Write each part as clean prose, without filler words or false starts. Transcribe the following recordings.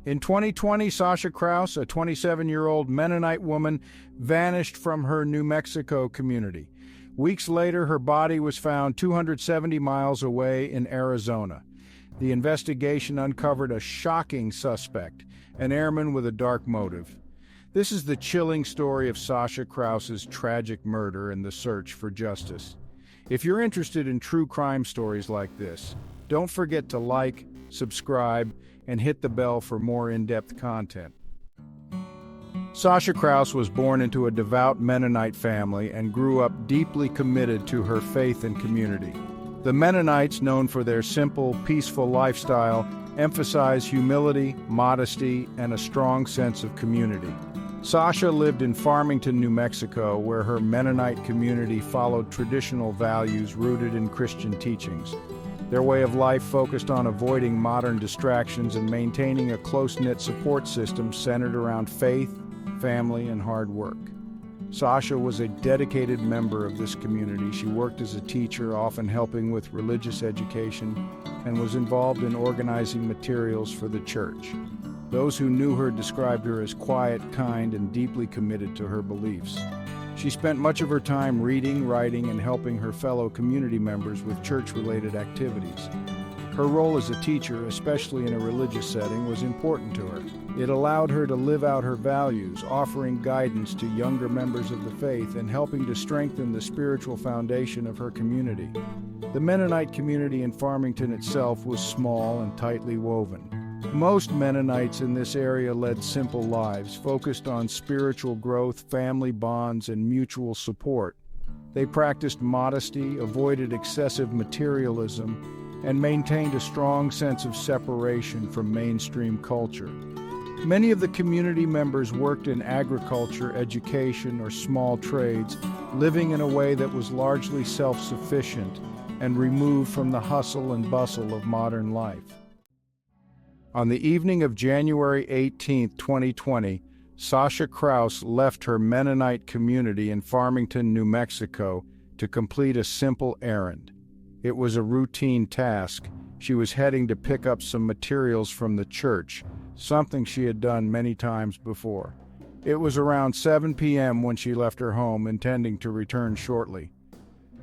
In 2020, Sasha Krause, a 27-year-old Mennonite woman, vanished from her New Mexico community. Weeks later, her body was found 270 miles away in Arizona. The investigation uncovered a shocking suspect, an airman with a dark motive. This is the chilling story of Sasha Krause's tragic murder and the search for justice. If you're interested in true crime stories like this, don't forget to like, subscribe, and hit the bell for more in-depth content. Sasha Krause was born into a devout Mennonite family and grew up deeply committed to her faith and community. The Mennonites, known for their simple, peaceful lifestyle, emphasize humility, modesty, and a strong sense of community. Sasha lived in Farmington, New Mexico, where her Mennonite community followed traditional values rooted in Christian teachings. Their way of life focused on avoiding modern distractions and maintaining a close-knit support system centered around faith, family, and hard work. Sasha was a dedicated member of this community. She worked as a teacher, often helping with religious education, and was involved in organizing materials for the church. Those who knew her described her as quiet, kind, and deeply committed to her beliefs. She spent much of her time reading, writing, and helping her fellow community members with church-related activities. Her role as a teacher, especially in a religious setting, was important to her. It allowed her to live out her values, offering guidance to younger members of the faith and helping to strengthen the spiritual foundation of her community. The Mennonite community in Farmington itself was small and tightly woven. Most Mennonites in this area led simple lives, focused on spiritual growth, family bonds, and mutual support. They practiced modesty, avoided excessive materialism, and maintained a strong sense of separation from mainstream culture. Many of the community members worked in agriculture, education, or small trades, living in a way that was largely self-sufficient and removed from the hustle and bustle of modern life. On the evening of January 18, 2020, Sasha Krause left her Mennonite community in Farmington, New Mexico, to complete a simple errand. It was a routine task. She was heading to pick up some materials from the church, something she had done many times before. It was around 7 p.m. when she left her home, intending to return shortly.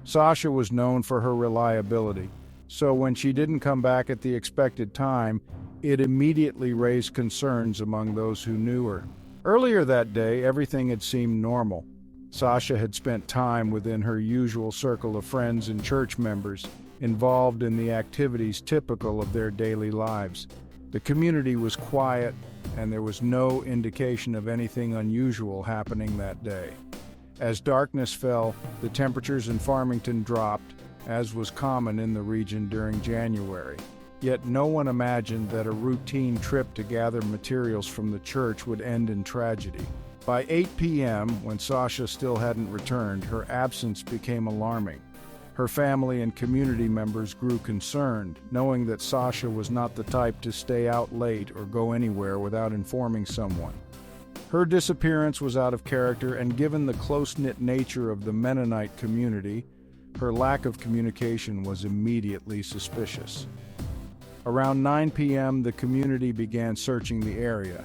Sasha was known for her reliability, so when she didn't come back at the expected time, it immediately raised concerns among those who knew her. Earlier that day, everything had seemed normal. Sasha had spent time within her usual circle of friends and church members, involved in the activities typical of their daily lives. The community was quiet, and there was no indication of anything unusual happening that day. As darkness fell, the temperatures in Farmington dropped, as was common in the region during January. Yet no one imagined that a routine trip to gather materials from the church would end in tragedy. By 8 p.m., when Sasha still hadn't returned, her absence became alarming. Her family and community members grew concerned, knowing that Sasha was not the type to stay out late or go anywhere without informing someone. Her disappearance was out of character, and given the close-knit nature of the Mennonite community, her lack of communication was immediately suspicious. Around 9 p.m., the community began searching the area.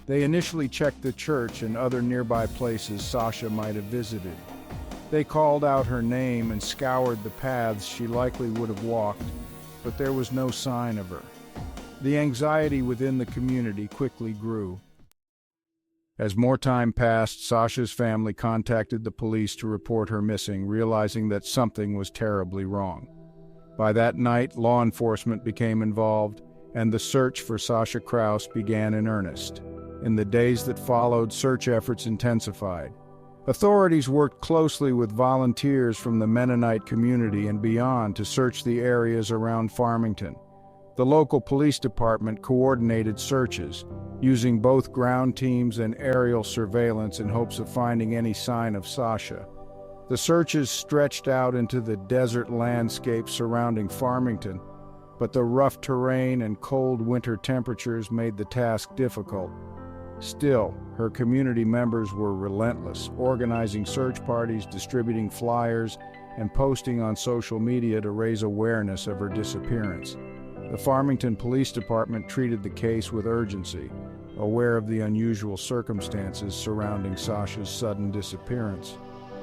They initially checked the church and other nearby places Sasha might have visited. They called out her name and scoured the paths she likely would have walked, but there was no sign of her. The anxiety within the community quickly grew. As more time passed, Sasha's family contacted the police to report her missing, realizing that something was terribly wrong. By that night, law enforcement became involved, and the search for Sasha Krause began in earnest. In the days that followed, search efforts intensified. Authorities worked closely with volunteers from the Mennonite community and beyond to search the areas around Farmington. The local police department coordinated searches, using both ground teams and aerial surveillance in hopes of finding any sign of Sasha. The searches stretched out into the desert landscape surrounding Farmington, but the rough terrain and cold winter temperatures made the task difficult. Still, her community members were relentless, organizing search parties, distributing flyers, and posting on social media to raise awareness of her disappearance. The Farmington Police Department treated the case with urgency, aware of the unusual circumstances surrounding Sasha's sudden disappearance.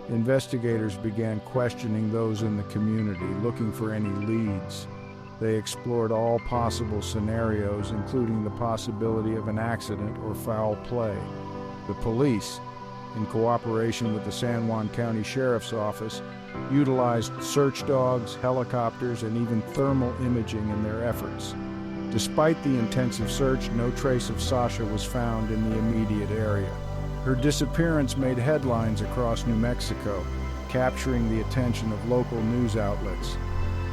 Investigators began questioning those in the community, looking for any leads. They explored all possible scenarios, including the possibility of an accident or foul play. The police, in cooperation with the San Juan County Sheriff's Office, utilized search dogs, helicopters, and even thermal imaging in their efforts. Despite the intensive search, no trace of Sasha was found in the immediate area. Her disappearance made headlines across New Mexico, capturing the attention of local news outlets.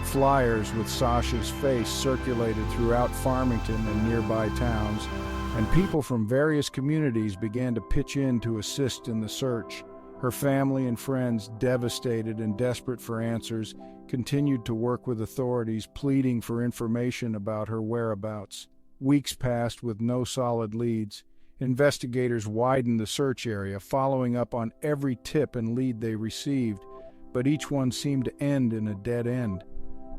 Flyers with Sasha's face circulated throughout Farmington and nearby towns, and people from various communities began to pitch in to assist in the search. Her family and friends, devastated and desperate for answers, continued to work with authorities, pleading for information about her whereabouts. Weeks passed with no solid leads. Investigators widened the search area, following up on every tip and lead they received, but each one seemed to end in a dead end.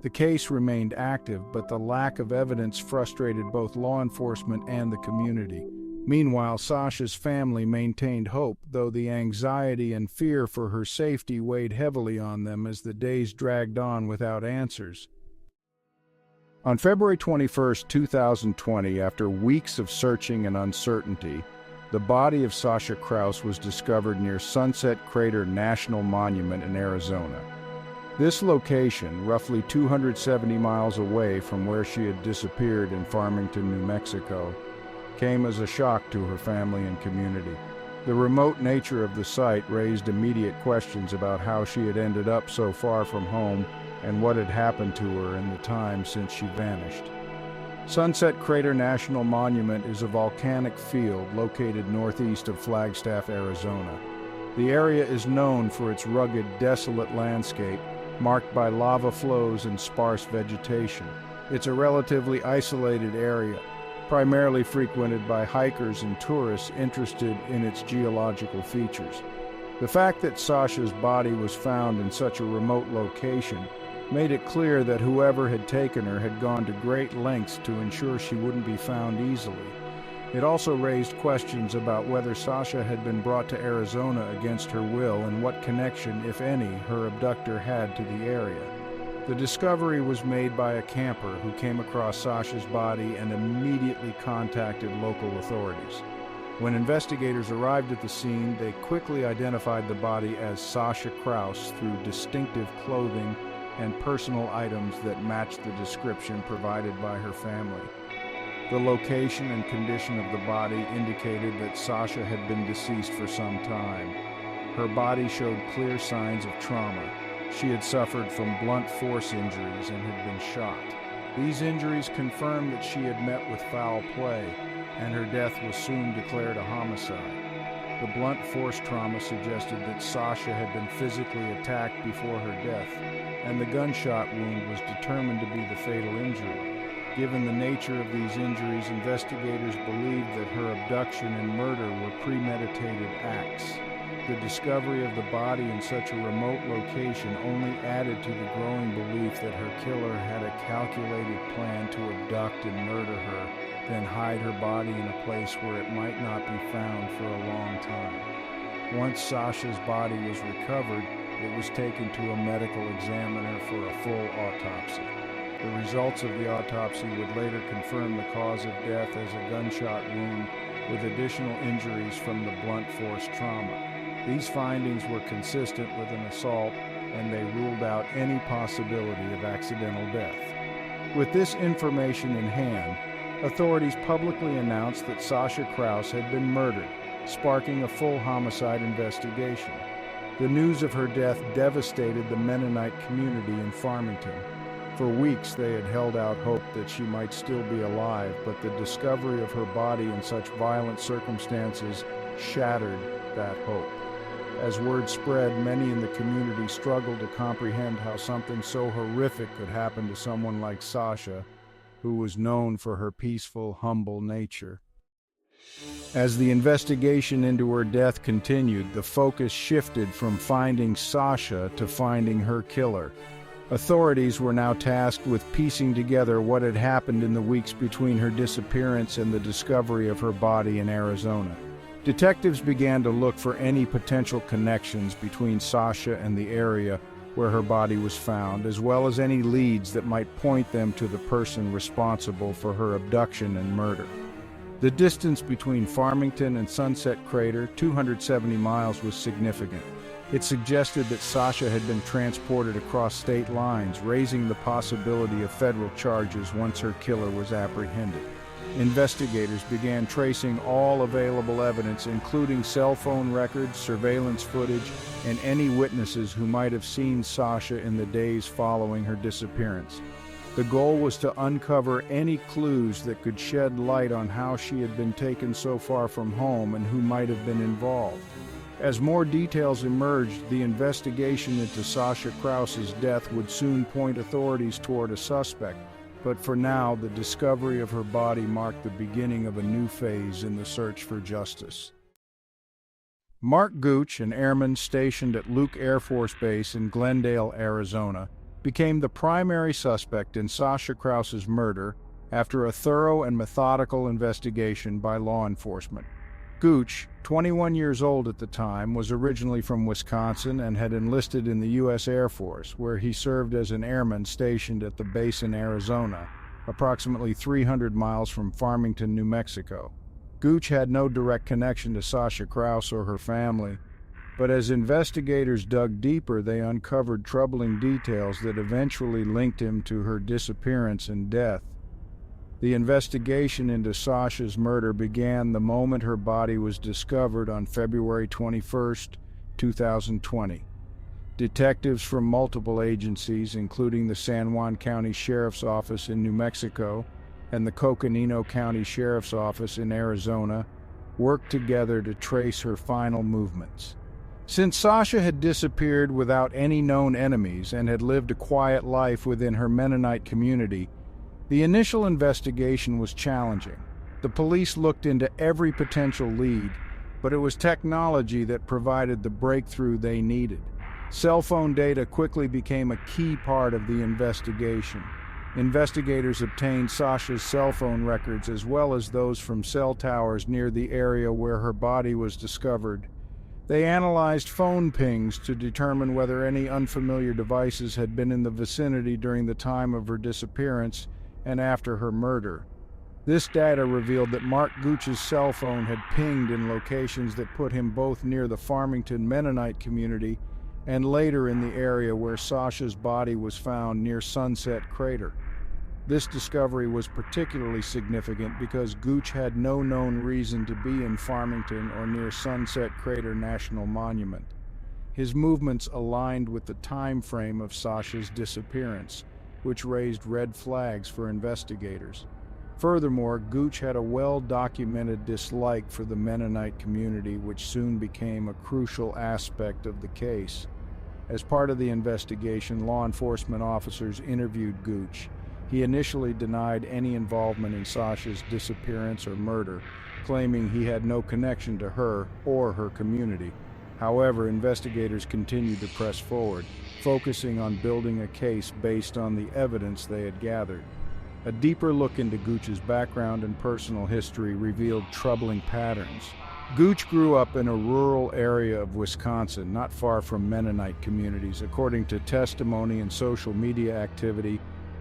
The case remained active, but the lack of evidence frustrated both law enforcement and the community. Meanwhile, Sasha's family maintained hope, though the anxiety and fear for her safety weighed heavily on them as the days dragged on without answers. On February 21, 2020, after weeks of searching and uncertainty, the body of Sasha Krause was discovered near Sunset Crater National Monument in Arizona. This location, roughly 270 miles away from where she had disappeared in Farmington, New Mexico, came as a shock to her family and community. The remote nature of the site raised immediate questions about how she had ended up so far from home and what had happened to her in the time since she vanished. Sunset Crater National Monument is a volcanic field located northeast of Flagstaff, Arizona. The area is known for its rugged, desolate landscape, marked by lava flows and sparse vegetation. It's a relatively isolated area, primarily frequented by hikers and tourists interested in its geological features. The fact that Sasha's body was found in such a remote location made it clear that whoever had taken her had gone to great lengths to ensure she wouldn't be found easily. It also raised questions about whether Sasha had been brought to Arizona against her will and what connection, if any, her abductor had to the area. The discovery was made by a camper who came across Sasha's body and immediately contacted local authorities. When investigators arrived at the scene, they quickly identified the body as Sasha Krause through distinctive clothing and personal items that matched the description provided by her family. The location and condition of the body indicated that Sasha had been deceased for some time. Her body showed clear signs of trauma. She had suffered from blunt force injuries and had been shot. These injuries confirmed that she had met with foul play, and her death was soon declared a homicide. The blunt force trauma suggested that Sasha had been physically attacked before her death, and the gunshot wound was determined to be the fatal injury. Given the nature of these injuries, investigators believed that her abduction and murder were premeditated acts. The discovery of the body in such a remote location only added to the growing belief that her killer had a calculated plan to abduct and murder her, then hide her body in a place where it might not be found for a long time. Once Sasha's body was recovered, it was taken to a medical examiner for a full autopsy. The results of the autopsy would later confirm the cause of death as a gunshot wound with additional injuries from the blunt force trauma. These findings were consistent with an assault, and they ruled out any possibility of accidental death. With this information in hand, authorities publicly announced that Sasha Krause had been murdered, sparking a full homicide investigation. The news of her death devastated the Mennonite community in Farmington. For weeks they had held out hope that she might still be alive, but the discovery of her body in such violent circumstances shattered that hope. As word spread, many in the community struggled to comprehend how something so horrific could happen to someone like Sasha, who was known for her peaceful, humble nature. As the investigation into her death continued, the focus shifted from finding Sasha to finding her killer. Authorities were now tasked with piecing together what had happened in the weeks between her disappearance and the discovery of her body in Arizona. Detectives began to look for any potential connections between Sasha and the area where her body was found, as well as any leads that might point them to the person responsible for her abduction and murder. The distance between Farmington and Sunset Crater, 270 miles, was significant. It suggested that Sasha had been transported across state lines, raising the possibility of federal charges once her killer was apprehended. Investigators began tracing all available evidence, including cell phone records, surveillance footage, and any witnesses who might have seen Sasha in the days following her disappearance. The goal was to uncover any clues that could shed light on how she had been taken so far from home and who might have been involved. As more details emerged, the investigation into Sasha Krause's death would soon point authorities toward a suspect, but for now, the discovery of her body marked the beginning of a new phase in the search for justice. Mark Gooch, an airman stationed at Luke Air Force Base in Glendale, Arizona, became the primary suspect in Sasha Krause's murder after a thorough and methodical investigation by law enforcement. Gooch, 21 years old at the time, was originally from Wisconsin and had enlisted in the U.S. Air Force, where he served as an airman stationed at the base in Arizona, approximately 300 miles from Farmington, New Mexico. Gooch had no direct connection to Sasha Krause or her family, but as investigators dug deeper, they uncovered troubling details that eventually linked him to her disappearance and death. The investigation into Sasha's murder began the moment her body was discovered on February 21, 2020. Detectives from multiple agencies, including the San Juan County Sheriff's Office in New Mexico and the Coconino County Sheriff's Office in Arizona, worked together to trace her final movements. Since Sasha had disappeared without any known enemies and had lived a quiet life within her Mennonite community, the initial investigation was challenging. The police looked into every potential lead, but it was technology that provided the breakthrough they needed. Cell phone data quickly became a key part of the investigation. Investigators obtained Sasha's cell phone records as well as those from cell towers near the area where her body was discovered. They analyzed phone pings to determine whether any unfamiliar devices had been in the vicinity during the time of her disappearance and after her murder. This data revealed that Mark Gooch's cell phone had pinged in locations that put him both near the Farmington Mennonite community and later in the area where Sasha's body was found near Sunset Crater. This discovery was particularly significant because Gooch had no known reason to be in Farmington or near Sunset Crater National Monument. His movements aligned with the time frame of Sasha's disappearance, which raised red flags for investigators. Furthermore, Gooch had a well-documented dislike for the Mennonite community, which soon became a crucial aspect of the case. As part of the investigation, law enforcement officers interviewed Gooch. He initially denied any involvement in Sasha's disappearance or murder, claiming he had no connection to her or her community. However, investigators continued to press forward, focusing on building a case based on the evidence they had gathered. A deeper look into Gooch's background and personal history revealed troubling patterns. Gooch grew up in a rural area of Wisconsin, not far from Mennonite communities. According to testimony and social media activity,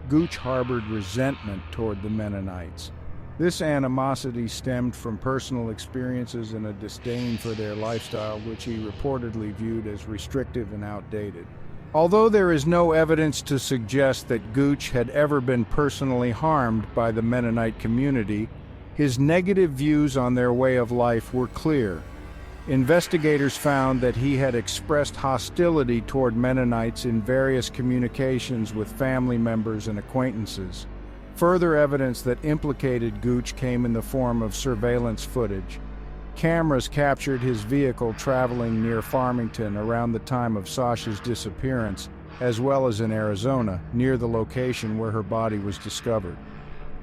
Gooch harbored resentment toward the Mennonites. This animosity stemmed from personal experiences and a disdain for their lifestyle, which he reportedly viewed as restrictive and outdated. Although there is no evidence to suggest that Gooch had ever been personally harmed by the Mennonite community, his negative views on their way of life were clear. Investigators found that he had expressed hostility toward Mennonites in various communications with family members and acquaintances. Further evidence that implicated Gooch came in the form of surveillance footage. Cameras captured his vehicle traveling near Farmington around the time of Sasha's disappearance, as well as in Arizona, near the location where her body was discovered.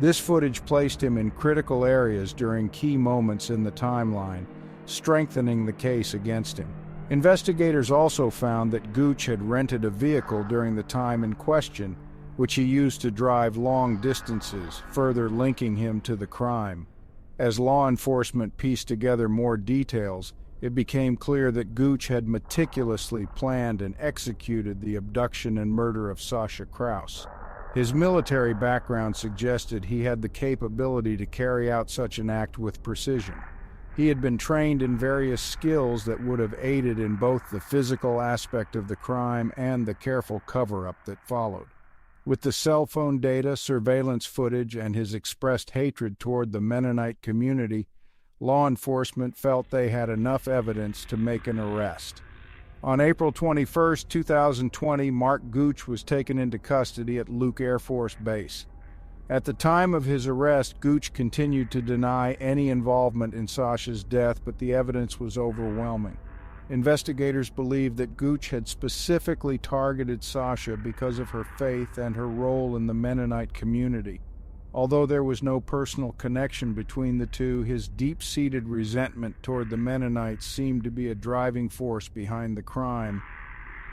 This footage placed him in critical areas during key moments in the timeline, strengthening the case against him. Investigators also found that Gooch had rented a vehicle during the time in question, which he used to drive long distances, further linking him to the crime. As law enforcement pieced together more details, it became clear that Gooch had meticulously planned and executed the abduction and murder of Sasha Krause. His military background suggested he had the capability to carry out such an act with precision. He had been trained in various skills that would have aided in both the physical aspect of the crime and the careful cover-up that followed. With the cell phone data, surveillance footage, and his expressed hatred toward the Mennonite community, law enforcement felt they had enough evidence to make an arrest. On April 21, 2020, Mark Gooch was taken into custody at Luke Air Force Base. At the time of his arrest, Gooch continued to deny any involvement in Sasha's death, but the evidence was overwhelming. Investigators believed that Gooch had specifically targeted Sasha because of her faith and her role in the Mennonite community. Although there was no personal connection between the two, his deep-seated resentment toward the Mennonites seemed to be a driving force behind the crime.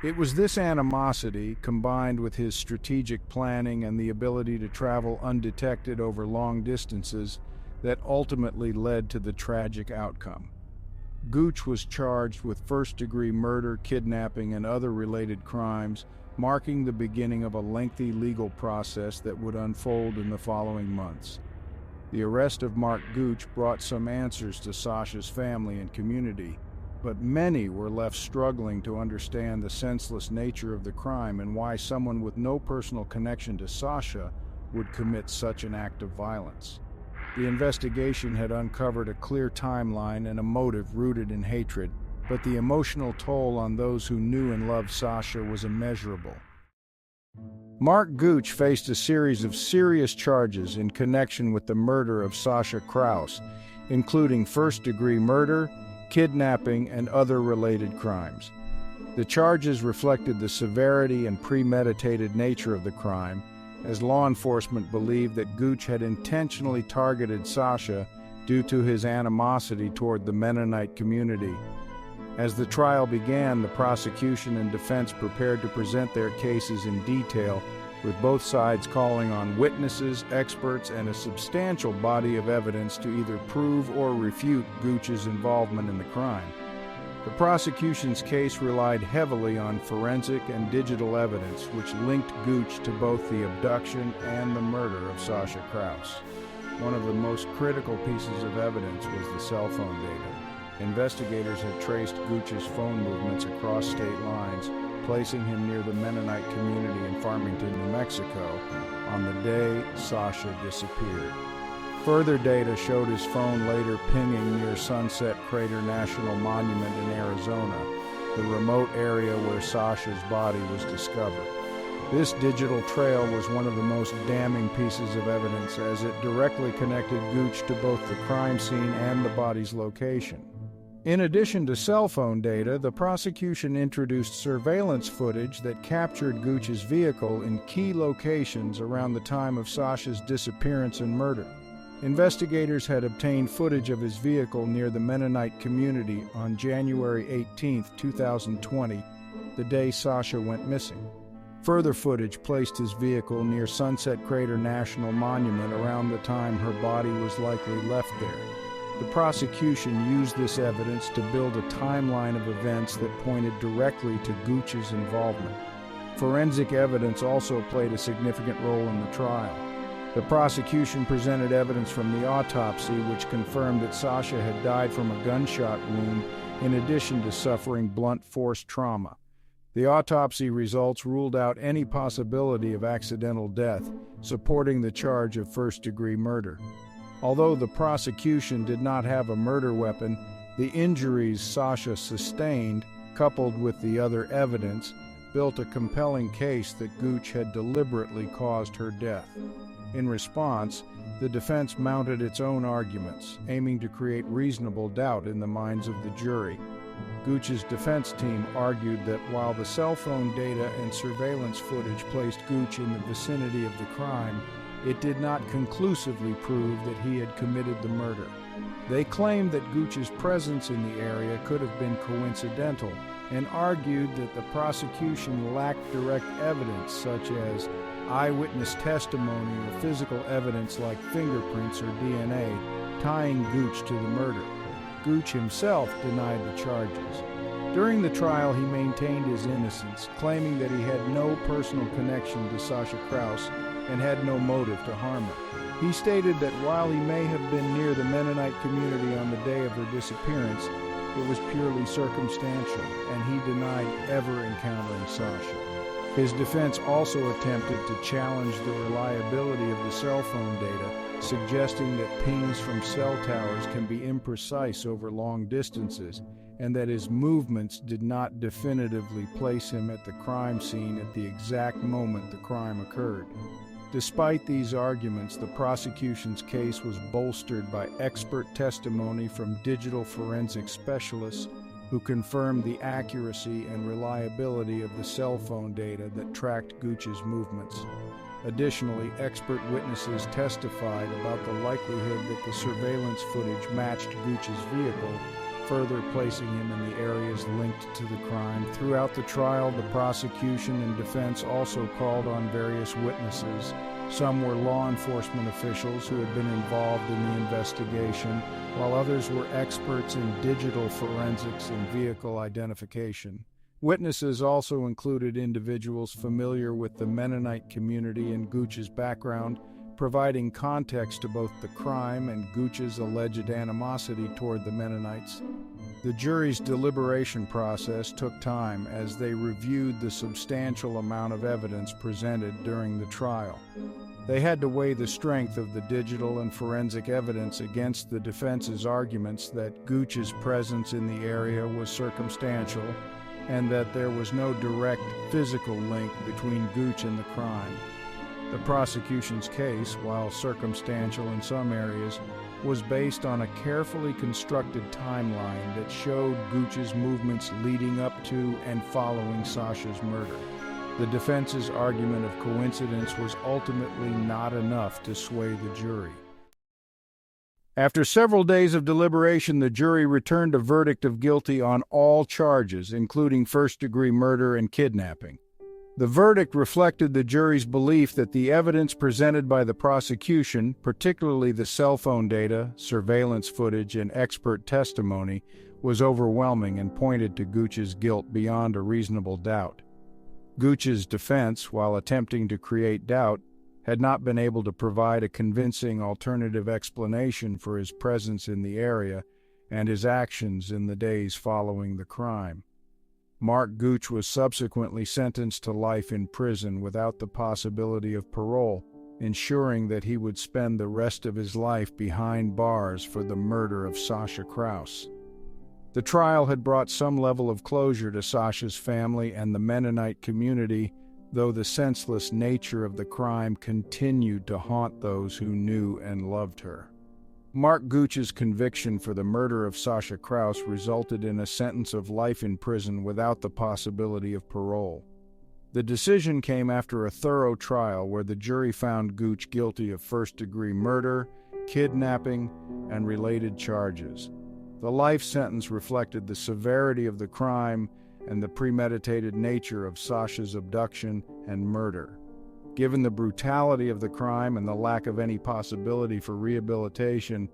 It was this animosity, combined with his strategic planning and the ability to travel undetected over long distances, that ultimately led to the tragic outcome. Gooch was charged with first-degree murder, kidnapping, and other related crimes, marking the beginning of a lengthy legal process that would unfold in the following months. The arrest of Mark Gooch brought some answers to Sasha's family and community, but many were left struggling to understand the senseless nature of the crime and why someone with no personal connection to Sasha would commit such an act of violence. The investigation had uncovered a clear timeline and a motive rooted in hatred, but the emotional toll on those who knew and loved Sasha was immeasurable. Mark Gooch faced a series of serious charges in connection with the murder of Sasha Krause, including first-degree murder, kidnapping, and other related crimes. The charges reflected the severity and premeditated nature of the crime, as law enforcement believed that Gooch had intentionally targeted Sasha due to his animosity toward the Mennonite community. As the trial began, the prosecution and defense prepared to present their cases in detail, with both sides calling on witnesses, experts, and a substantial body of evidence to either prove or refute Gooch's involvement in the crime. The prosecution's case relied heavily on forensic and digital evidence, which linked Gooch to both the abduction and the murder of Sasha Krause. One of the most critical pieces of evidence was the cell phone data. Investigators had traced Gooch's phone movements across state lines, placing him near the Mennonite community in Farmington, New Mexico, on the day Sasha disappeared. Further data showed his phone later pinging near Sunset Crater National Monument in Arizona, the remote area where Sasha's body was discovered. This digital trail was one of the most damning pieces of evidence, as it directly connected Gooch to both the crime scene and the body's location. In addition to cell phone data, the prosecution introduced surveillance footage that captured Gooch's vehicle in key locations around the time of Sasha's disappearance and murder. Investigators had obtained footage of his vehicle near the Mennonite community on January 18, 2020, the day Sasha went missing. Further footage placed his vehicle near Sunset Crater National Monument around the time her body was likely left there. The prosecution used this evidence to build a timeline of events that pointed directly to Gooch's involvement. Forensic evidence also played a significant role in the trial. The prosecution presented evidence from the autopsy, which confirmed that Sasha had died from a gunshot wound in addition to suffering blunt force trauma. The autopsy results ruled out any possibility of accidental death, supporting the charge of first-degree murder. Although the prosecution did not have a murder weapon, the injuries Sasha sustained, coupled with the other evidence, built a compelling case that Gooch had deliberately caused her death. In response, the defense mounted its own arguments, aiming to create reasonable doubt in the minds of the jury. Gooch's defense team argued that while the cell phone data and surveillance footage placed Gooch in the vicinity of the crime, it did not conclusively prove that he had committed the murder. They claimed that Gooch's presence in the area could have been coincidental and argued that the prosecution lacked direct evidence such as eyewitness testimony or physical evidence like fingerprints or DNA tying Gooch to the murder. Gooch himself denied the charges. During the trial, he maintained his innocence, claiming that he had no personal connection to Sasha Krause and had no motive to harm her. He stated that while he may have been near the Mennonite community on the day of her disappearance, it was purely circumstantial, and he denied ever encountering Sasha. His defense also attempted to challenge the reliability of the cell phone data, suggesting that pings from cell towers can be imprecise over long distances, and that his movements did not definitively place him at the crime scene at the exact moment the crime occurred. Despite these arguments, the prosecution's case was bolstered by expert testimony from digital forensic specialists who confirmed the accuracy and reliability of the cell phone data that tracked Gooch's movements. Additionally, expert witnesses testified about the likelihood that the surveillance footage matched Gooch's vehicle, further placing him in the areas linked to the crime. Throughout the trial, the prosecution and defense also called on various witnesses. Some were law enforcement officials who had been involved in the investigation, while others were experts in digital forensics and vehicle identification. Witnesses also included individuals familiar with the Mennonite community and Gooch's background, providing context to both the crime and Gooch's alleged animosity toward the Mennonites. The jury's deliberation process took time as they reviewed the substantial amount of evidence presented during the trial. They had to weigh the strength of the digital and forensic evidence against the defense's arguments that Gooch's presence in the area was circumstantial and that there was no direct physical link between Gooch and the crime. The prosecution's case, while circumstantial in some areas, was based on a carefully constructed timeline that showed Gooch's movements leading up to and following Sasha's murder. The defense's argument of coincidence was ultimately not enough to sway the jury. After several days of deliberation, the jury returned a verdict of guilty on all charges, including first-degree murder and kidnapping. The verdict reflected the jury's belief that the evidence presented by the prosecution, particularly the cell phone data, surveillance footage, and expert testimony, was overwhelming and pointed to Gooch's guilt beyond a reasonable doubt. Gooch's defense, while attempting to create doubt, had not been able to provide a convincing alternative explanation for his presence in the area and his actions in the days following the crime. Mark Gooch was subsequently sentenced to life in prison without the possibility of parole, ensuring that he would spend the rest of his life behind bars for the murder of Sasha Krause. The trial had brought some level of closure to Sasha's family and the Mennonite community, though the senseless nature of the crime continued to haunt those who knew and loved her. Mark Gooch's conviction for the murder of Sasha Krause resulted in a sentence of life in prison without the possibility of parole. The decision came after a thorough trial where the jury found Gooch guilty of first-degree murder, kidnapping, and related charges. The life sentence reflected the severity of the crime and the premeditated nature of Sasha's abduction and murder. Given the brutality of the crime and the lack of any possibility for rehabilitation,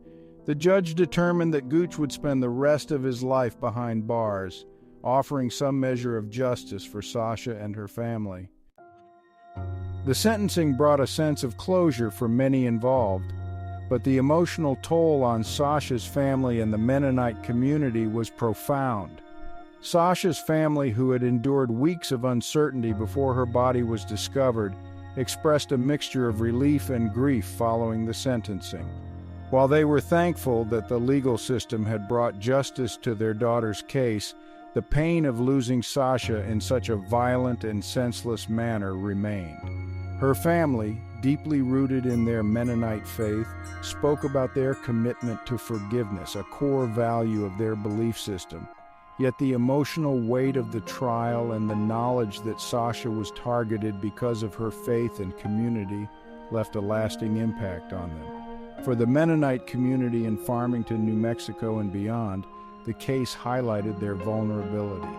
the judge determined that Gooch would spend the rest of his life behind bars, offering some measure of justice for Sasha and her family. The sentencing brought a sense of closure for many involved, but the emotional toll on Sasha's family and the Mennonite community was profound. Sasha's family, who had endured weeks of uncertainty before her body was discovered, expressed a mixture of relief and grief following the sentencing. While they were thankful that the legal system had brought justice to their daughter's case, the pain of losing Sasha in such a violent and senseless manner remained. Her family, deeply rooted in their Mennonite faith, spoke about their commitment to forgiveness, a core value of their belief system. Yet the emotional weight of the trial and the knowledge that Sasha was targeted because of her faith and community left a lasting impact on them. For the Mennonite community in Farmington, New Mexico and beyond, the case highlighted their vulnerability.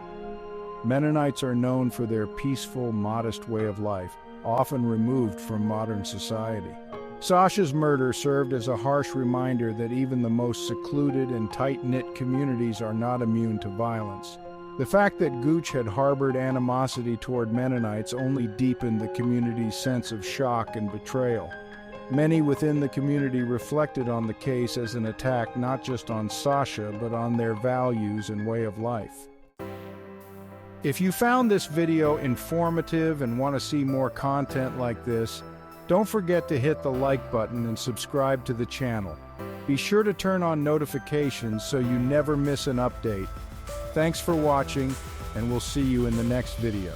Mennonites are known for their peaceful, modest way of life, often removed from modern society. Sasha's murder served as a harsh reminder that even the most secluded and tight-knit communities are not immune to violence. The fact that Gooch had harbored animosity toward Mennonites only deepened the community's sense of shock and betrayal. Many within the community reflected on the case as an attack not just on Sasha, but on their values and way of life. If you found this video informative and want to see more content like this, don't forget to hit the like button and subscribe to the channel. Be sure to turn on notifications so you never miss an update. Thanks for watching, and we'll see you in the next video.